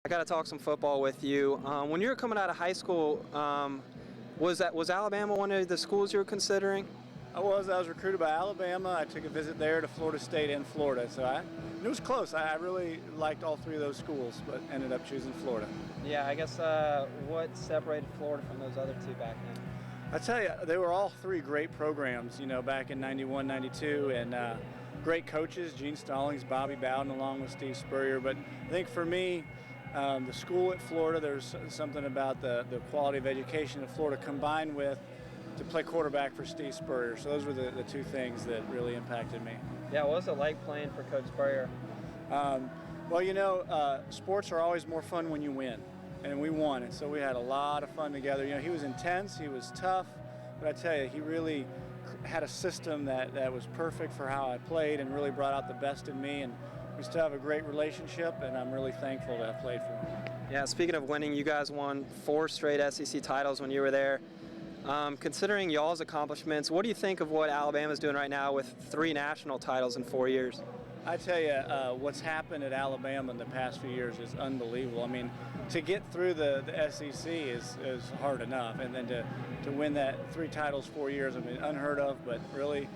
I got to talk some football with you. When you were coming out of high school, was Alabama one of the schools you were considering? I was recruited by Alabama. I took a visit there to Florida State and Florida, so it was close. I really liked all three of those schools, but ended up choosing Florida. Yeah, I guess what separated Florida from those other two back then? I tell you, they were all three great programs, back in 91, 92, and great coaches, Gene Stallings, Bobby Bowden, along with Steve Spurrier. But I think for me, the school at Florida, there's something about the quality of education at Florida combined with to play quarterback for Steve Spurrier. So those were the two things that really impacted me. Yeah, what was it like playing for Coach Spurrier? Well, sports are always more fun when you win, and we won, and so we had a lot of fun together. He was intense, he was tough, but I tell you, he really had a system that was perfect for how I played and really brought out the best in me, and we still have a great relationship, and I'm really thankful to have played for him. Yeah, speaking of winning, you guys won 4 straight SEC titles when you were there. Considering y'all's accomplishments, what do you think of what Alabama's doing right now with 3 national titles in 4 years? I tell you, what's happened at Alabama in the past few years is unbelievable. I mean, to get through the SEC is hard enough, and then to win that 3 titles 4 years, I mean, unheard of, but really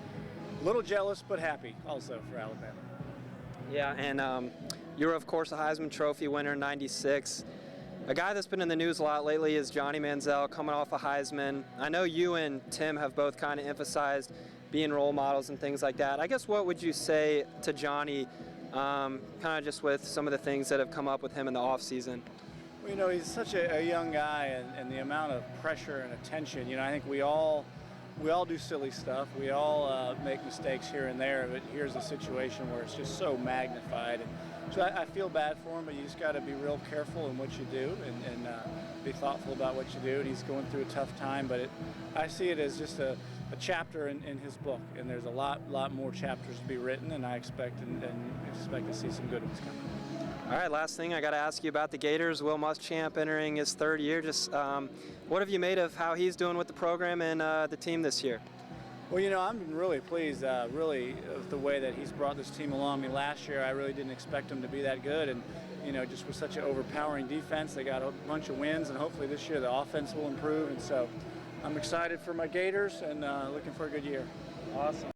a little jealous but happy also for Alabama. Yeah, and you were, of course, a Heisman Trophy winner in '96. A guy that's been in the news a lot lately is Johnny Manziel, coming off a Heisman. I know you and Tim have both kind of emphasized being role models and things like that. I guess what would you say to Johnny, kind of just with some of the things that have come up with him in the offseason? Well, he's such a young guy, and the amount of pressure and attention, I think we all do silly stuff. We all make mistakes here and there, but here's a situation where it's just so magnified. And so I feel bad for him, but you just got to be real careful in what you do and be thoughtful about what you do. And he's going through a tough time, but I see it as just a chapter in his book, and there's a lot more chapters to be written, and I expect to see some good ones coming. All right, last thing I got to ask you about the Gators. Will Muschamp entering his 3rd year. Just what have you made of how he's doing with the program and the team this year? Well, I'm really pleased, with the way that he's brought this team along. I mean, last year I really didn't expect him to be that good, and just with such an overpowering defense, they got a bunch of wins, and hopefully this year the offense will improve. And so I'm excited for my Gators and looking for a good year. Awesome.